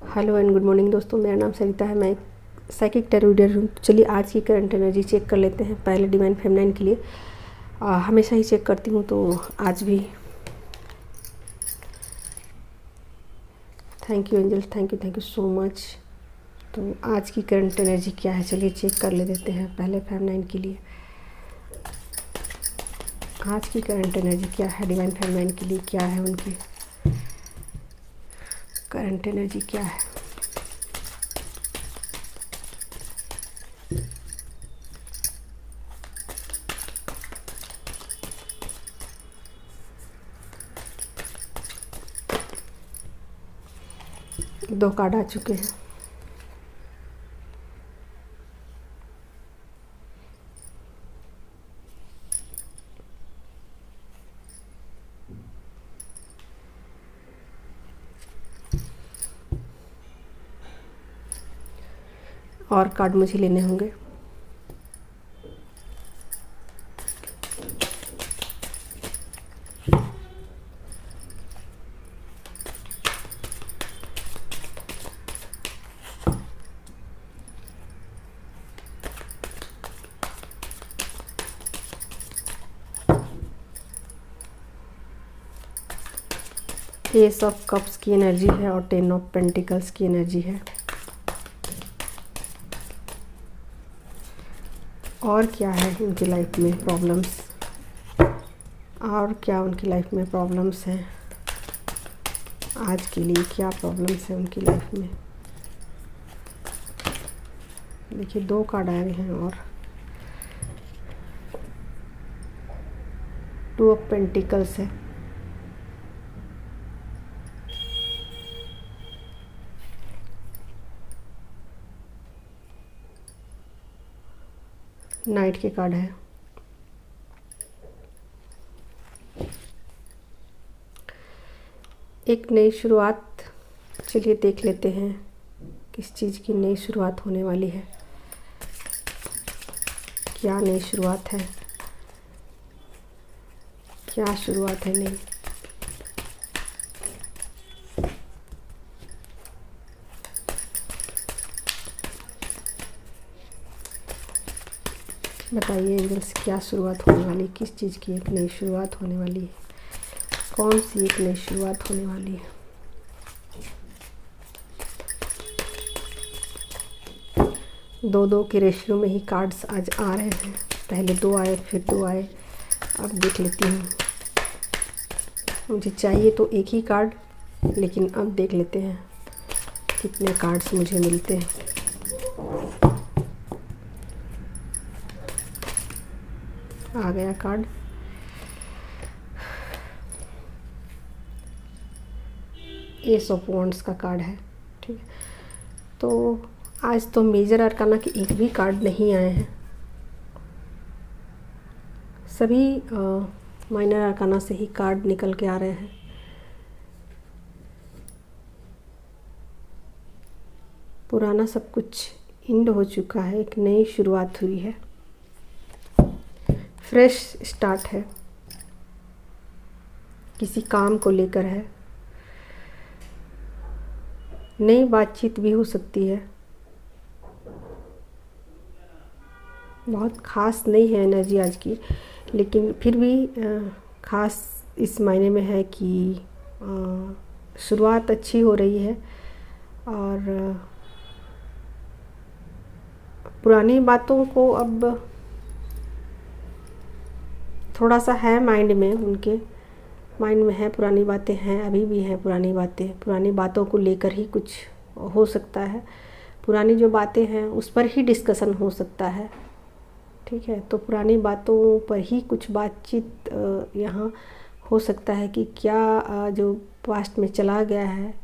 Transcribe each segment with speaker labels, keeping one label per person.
Speaker 1: Hello and good morning दोस्तों, मेरा नाम सरिता है। मैं एक साइकिक टैरो रीडर हूँ। चलिए आज की करंट एनर्जी चेक कर लेते हैं। पहले डिवाइन फेमिनाइन के लिए हमेशा ही चेक करती हूँ, तो आज भी thank you angel, thank you so much. तो आज की करंट एनर्जी क्या है, चलिए चेक कर ले देते हैं। पहले फेमिनाइन के लिए आज की करंट एनर्जी क्या है, डिवाइन फेमिनाइन के लिए क्या है, उनकी करंट एनर्जी क्या है। दो कार्ड आ चुके हैं। और कार्ड मुझे लेने होंगे। एस ऑफ कप्स की एनर्जी है और 10 ऑफ पेंटिकल्स की एनर्जी है। और क्या है उनकी लाइफ में प्रॉब्लम्स, और क्या उनकी लाइफ में प्रॉब्लम्स हैं, आज के लिए क्या प्रॉब्लम्स हैं उनकी लाइफ में। देखिए दो कार्ड आए हैं और 2 ऑफ पेंटिकल्स है। नाइट के कार्ड है। एक नई शुरुआत, चलिए देख लेते हैं किस चीज़ की नई शुरुआत होने वाली है। क्या नई शुरुआत है, क्या शुरुआत है नई। बताइए एंजल्स, क्या शुरुआत होने वाली, किस चीज़ की एक नई शुरुआत होने वाली है, कौन सी एक नई शुरुआत होने वाली है। दो दो के रेशियो में ही कार्ड्स आज आ रहे हैं। पहले 2 आए, फिर 2 आए। अब देख लेती हूँ, मुझे चाहिए तो एक ही कार्ड, लेकिन अब देख लेते हैं कितने कार्ड्स मुझे मिलते हैं। आ गया कार्ड, एस ऑफ वॉन्ड्स का कार्ड है। ठीक है, तो आज तो मेजर अरकाना के एक भी कार्ड नहीं आए हैं। सभी माइनर अरकाना से ही कार्ड निकल के आ रहे हैं। पुराना सब कुछ एंड हो चुका है, एक नई शुरुआत हुई है, फ्रेश स्टार्ट है, किसी काम को लेकर है, नई बातचीत भी हो सकती है। बहुत ख़ास नहीं है एनर्जी आज की, लेकिन फिर भी ख़ास इस मायने में है कि शुरुआत अच्छी हो रही है और पुरानी बातों को अब थोड़ा सा है माइंड में, उनके माइंड में है, पुरानी बातें हैं, अभी भी हैं पुरानी बातें। पुरानी बातों को लेकर ही कुछ हो सकता है, पुरानी जो बातें हैं उस पर ही डिस्कशन हो सकता है। ठीक है, तो पुरानी बातों पर ही कुछ बातचीत यहाँ हो सकता है कि क्या जो पास्ट में चला गया है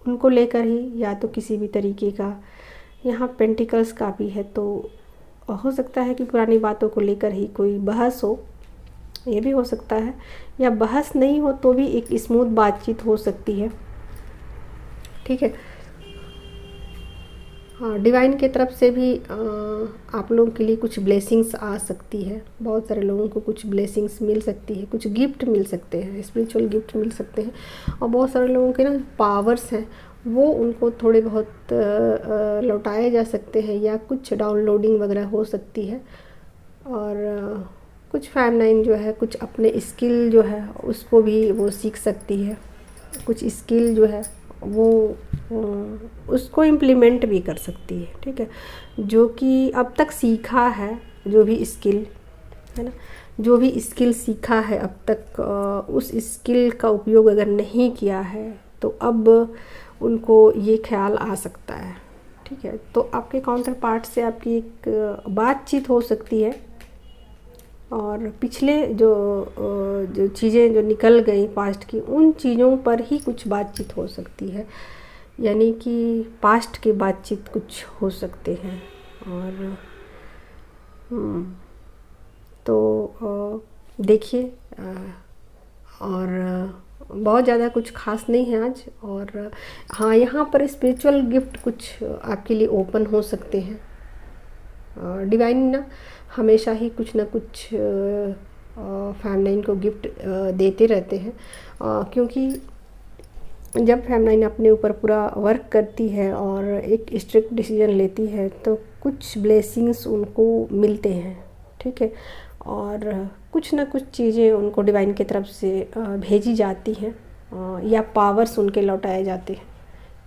Speaker 1: उनको लेकर ही, या तो किसी भी तरीके का, यहाँ पेंटिकल्स का भी है, तो हो सकता है कि पुरानी बातों को लेकर ही कोई बहस हो, ये भी हो सकता है, या बहस नहीं हो तो भी एक स्मूथ बातचीत हो सकती है। ठीक है, हाँ, डिवाइन की तरफ से भी आप लोगों के लिए कुछ ब्लेसिंग्स आ सकती है। बहुत सारे लोगों को कुछ ब्लेसिंग्स मिल सकती है, कुछ गिफ्ट मिल सकते हैं, स्पिरिचुअल गिफ्ट मिल सकते हैं। और बहुत सारे लोगों के ना पावर्स हैं वो उनको थोड़े बहुत लौटाए जा सकते हैं, या कुछ डाउनलोडिंग वगैरह हो सकती है। और कुछ Fam9 जो है कुछ अपने स्किल जो है उसको भी वो सीख सकती है, कुछ स्किल जो है वो उसको इम्प्लीमेंट भी कर सकती है, ठीक है। जो कि अब तक सीखा है, जो भी स्किल है ना, जो भी स्किल सीखा है अब तक, उस स्किल का उपयोग अगर नहीं किया है तो अब उनको ये ख्याल आ सकता है, ठीक है। तो आपके काउंटर पार्ट से आपकी एक बातचीत हो सकती है, और पिछले जो चीज़ें जो निकल गई पास्ट की, उन चीज़ों पर ही कुछ बातचीत हो सकती है, यानी कि पास्ट की बातचीत कुछ हो सकते हैं। और तो देखिए, और बहुत ज़्यादा कुछ खास नहीं है आज। और हाँ, यहाँ पर स्पिरिचुअल गिफ्ट कुछ आपके लिए ओपन हो सकते हैं। डिवाइन ना हमेशा ही कुछ ना कुछ Fam9 को गिफ्ट देते रहते हैं, क्योंकि जब Fam9 अपने ऊपर पूरा वर्क करती है और एक स्ट्रिक्ट डिसीजन लेती है तो कुछ ब्लेसिंग्स उनको मिलते हैं, ठीक है। और कुछ ना कुछ चीज़ें उनको डिवाइन की तरफ से भेजी जाती हैं, या पावर्स उनके लौटाए जाते हैं,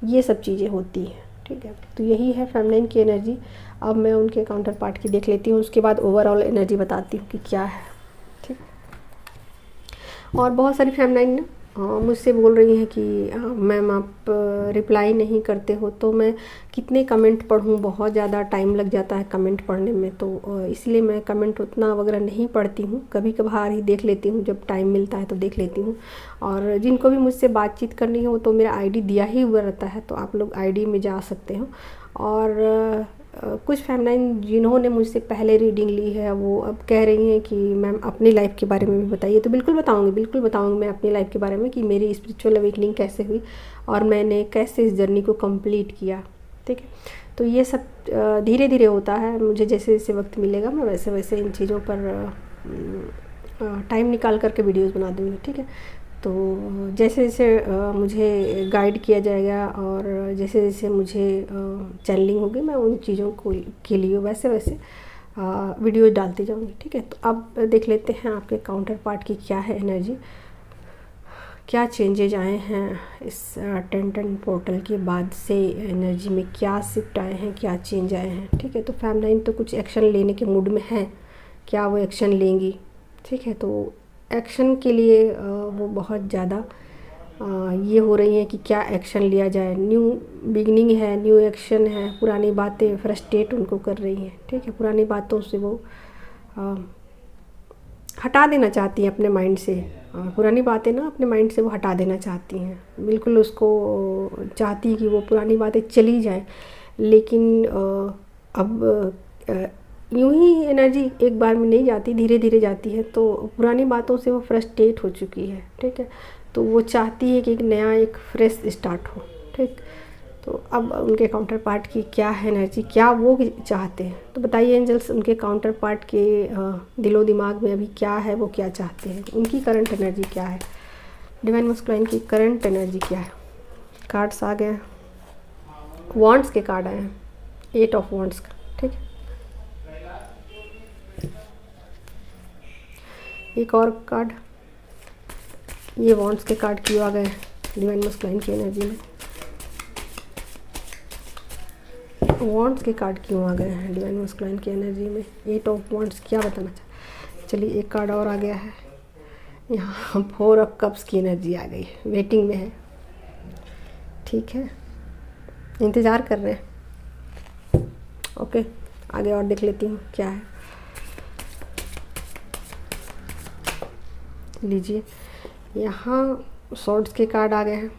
Speaker 1: ये सब चीज़ें होती हैं, ठीक है। तो यही है Fam9 की एनर्जी। अब मैं उनके काउंटर पार्ट की देख लेती हूँ, उसके बाद ओवरऑल एनर्जी बताती हूँ कि क्या है, ठीक। और बहुत सारी Fam9 मुझसे बोल रही हैं कि मैम आप रिप्लाई नहीं करते हो, तो मैं कितने कमेंट पढ़ूँ, बहुत ज़्यादा टाइम लग जाता है कमेंट पढ़ने में, तो इसलिए मैं कमेंट उतना वगैरह नहीं पढ़ती हूँ, कभी कभार ही देख लेती हूँ, जब टाइम मिलता है तो देख लेती हूँ। और जिनको भी मुझसे बातचीत करनी है वो तो मेरा आईडी दिया ही हुआ रहता है, तो आप लोग आईडी में जा सकते हो। और कुछ Fam9 जिन्होंने मुझसे पहले रीडिंग ली है वो अब कह रही हैं कि मैम अपनी लाइफ के बारे में भी बताइए। तो बिल्कुल बताऊंगी मैं अपनी लाइफ के बारे में, कि मेरी स्पिरिचुअल अवेकनिंग कैसे हुई और मैंने कैसे इस जर्नी को कंप्लीट किया, ठीक है। तो ये सब धीरे धीरे होता है, मुझे जैसे जैसे वक्त मिलेगा मैं वैसे वैसे इन चीज़ों पर टाइम निकाल करके वीडियोज़ बना दूँगी, ठीक है। तो जैसे जैसे मुझे गाइड किया जाएगा और जैसे जैसे मुझे चैनलिंग होगी, मैं उन चीज़ों को के लिए वैसे वैसे वीडियो डालती जाऊंगी, ठीक है। तो अब देख लेते हैं आपके काउंटर पार्ट की क्या है एनर्जी, क्या चेंजेज आए हैं इस 10-10 पोर्टल के बाद से, एनर्जी में क्या शिफ्ट आए हैं, क्या चेंज आए हैं, ठीक है। तो Fam9 तो कुछ एक्शन लेने के मूड में है, क्या वो एक्शन लेंगी, ठीक है। तो एक्शन के लिए वो बहुत ज़्यादा ये हो रही हैं कि क्या एक्शन लिया जाए, न्यू बिगनिंग है, न्यू एक्शन है, पुरानी बातें फ्रस्ट्रेट उनको कर रही हैं, ठीक है। पुरानी बातों से वो हटा देना चाहती हैं अपने माइंड से, पुरानी बातें ना अपने माइंड से वो हटा देना चाहती हैं, बिल्कुल उसको चाहती कि वो पुरानी बातें चली जाएं। लेकिन अब यूं ही एनर्जी एक बार में नहीं जाती, धीरे धीरे जाती है, तो पुरानी बातों से वो फ्रस्ट्रेट हो चुकी है, ठीक है। तो वो चाहती है कि एक नया एक फ्रेश स्टार्ट हो, ठीक। तो अब उनके काउंटर पार्ट की क्या है एनर्जी, क्या वो चाहते हैं, तो बताइए एंजल्स, उनके काउंटर पार्ट के दिलो दिमाग में अभी क्या है, वो क्या चाहते हैं, उनकी करंट एनर्जी क्या है, डिवाइन मस्कुलाइन की करंट एनर्जी क्या है। कार्ड्स आ गए, वॉन्ड्स के कार्ड आए हैं, 8 ऑफ वॉन्ड्स का, ठीक है। एक और कार्ड, ये वॉन्ड्स के कार्ड क्यों आ गए डिवाइन मस्कुलाइन की एनर्जी में, वॉन्ड्स के कार्ड क्यों आ गए हैं डिवाइन मस्कुलाइन की एनर्जी में, 8 ऑफ वॉन्ड्स क्या बताना चाहते। चलिए एक कार्ड और आ गया है, यहाँ 4 ऑफ कप्स की एनर्जी आ गई, वेटिंग में है, ठीक है, इंतज़ार कर रहे हैं। ओके, आगे और देख लेती हूँ क्या है। लीजिए, यहाँ सॉर्ड्स के कार्ड आ गए हैं,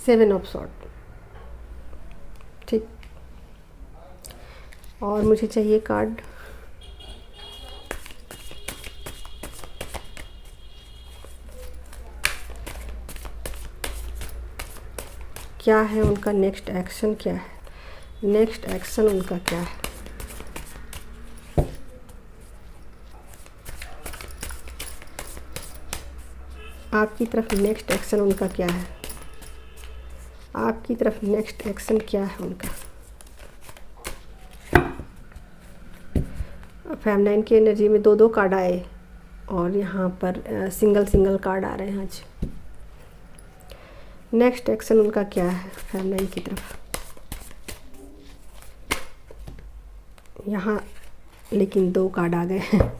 Speaker 1: 7 ऑफ सॉर्ड, ठीक। और मुझे चाहिए कार्ड क्या है उनका नेक्स्ट एक्शन, क्या है नेक्स्ट एक्शन उनका क्या है। आपकी तरफ नेक्स्ट एक्शन उनका क्या है। आपकी तरफ नेक्स्ट एक्शन क्या है उनका। फेमिनाइन की एनर्जी में 2-2 कार्ड आए और यहाँ पर सिंगल कार्ड आ रहे हैं आज। नेक्स्ट एक्शन उनका क्या है फेमिनाइन की तरफ। यहाँ लेकिन 2 कार्ड आ गए हैं,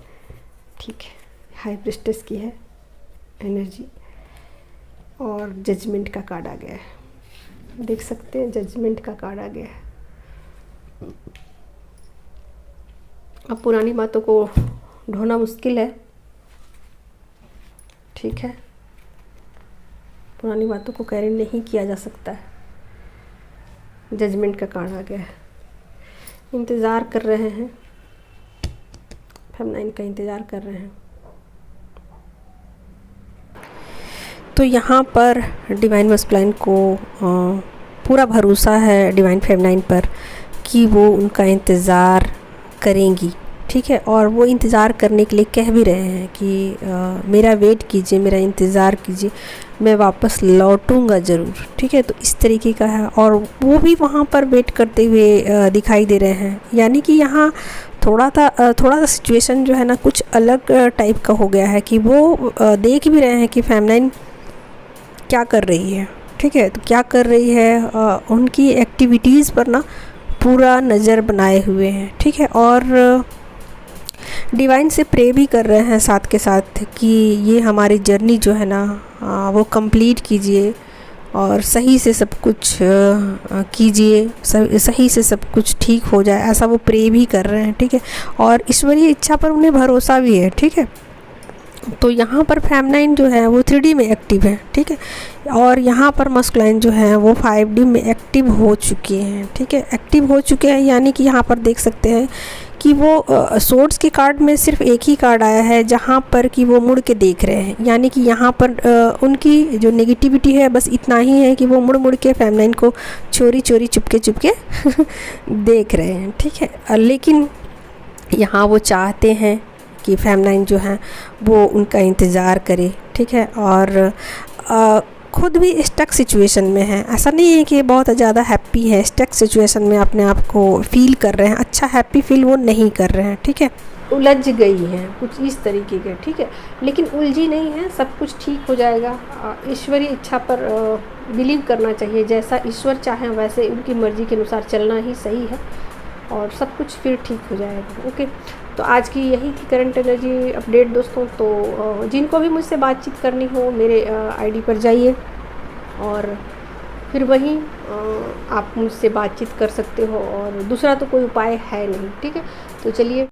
Speaker 1: ठीक है। हाई प्रिस्टेस की है एनर्जी और जजमेंट का कार्ड आ गया है, देख सकते हैं जजमेंट का कार्ड आ गया है। अब पुरानी बातों को ढोना मुश्किल है, ठीक है। पुरानी बातों को कैरी नहीं किया जा सकता है। जजमेंट का कार्ड आ गया है। इंतज़ार कर रहे हैं, फेमिनाइन का इंतज़ार कर रहे हैं। तो यहाँ पर डिवाइन मस्कुलाइन को पूरा भरोसा है डिवाइन फेमिनाइन पर कि वो उनका इंतज़ार करेंगी, ठीक है। और वो इंतज़ार करने के लिए कह भी रहे हैं कि मेरा वेट कीजिए, मेरा इंतज़ार कीजिए, मैं वापस लौटूंगा ज़रूर, ठीक है। तो इस तरीके का है और वो भी वहाँ पर वेट करते हुए दिखाई दे रहे हैं। यानी कि यहाँ थोड़ा सा सिचुएशन जो है ना कुछ अलग टाइप का हो गया है कि वो देख भी रहे हैं कि फेमिनाइन क्या कर रही है, ठीक है। तो क्या कर रही है, उनकी एक्टिविटीज़ पर ना पूरा नज़र बनाए हुए हैं, ठीक है। और डिवाइन से प्रे भी कर रहे हैं साथ के साथ कि ये हमारी जर्नी जो है ना वो कंप्लीट कीजिए और सही से सब कुछ कीजिए, सही से सब कुछ ठीक हो जाए, ऐसा वो प्रे भी कर रहे हैं, ठीक है। और ईश्वरीय इच्छा पर उन्हें भरोसा भी है, ठीक है। तो यहाँ पर फेमिनाइन जो है वो 3D में एक्टिव है, ठीक है। और यहाँ पर मस्कुलाइन जो है वो 5D में एक्टिव हो चुके हैं, ठीक है। एक्टिव हो चुके हैं यानी कि यहाँ पर देख सकते हैं कि वो सोर्ड्स के कार्ड में सिर्फ एक ही कार्ड आया है जहाँ पर कि वो मुड़ के देख रहे हैं। यानी कि यहाँ पर उनकी जो नेगेटिविटी है बस इतना ही है कि वो मुड़ के फेमिनाइन को चोरी चुपके देख रहे हैं, ठीक है। लेकिन यहाँ वो चाहते हैं कि फेमिनाइन जो है वो उनका इंतज़ार करे, ठीक है। और खुद भी स्टक सिचुएशन में है, ऐसा नहीं है कि बहुत ज़्यादा हैप्पी है, स्टक सिचुएशन में अपने आप को फील कर रहे हैं, अच्छा हैप्पी फील वो नहीं कर रहे हैं, ठीक है। उलझ गई हैं कुछ इस तरीके के, ठीक है। लेकिन उलझी नहीं है, सब कुछ ठीक हो जाएगा। ईश्वरीय इच्छा पर बिलीव करना चाहिए, जैसा ईश्वर चाहे वैसे उनकी मर्ज़ी के अनुसार चलना ही सही है और सब कुछ फिर ठीक हो जाएगा, ओके। तो आज की यही की करंट एनर्जी अपडेट दोस्तों। तो जिनको भी मुझसे बातचीत करनी हो मेरे आईडी पर जाइए और फिर वहीं आप मुझसे बातचीत कर सकते हो और दूसरा तो कोई उपाय है नहीं, ठीक है। तो चलिए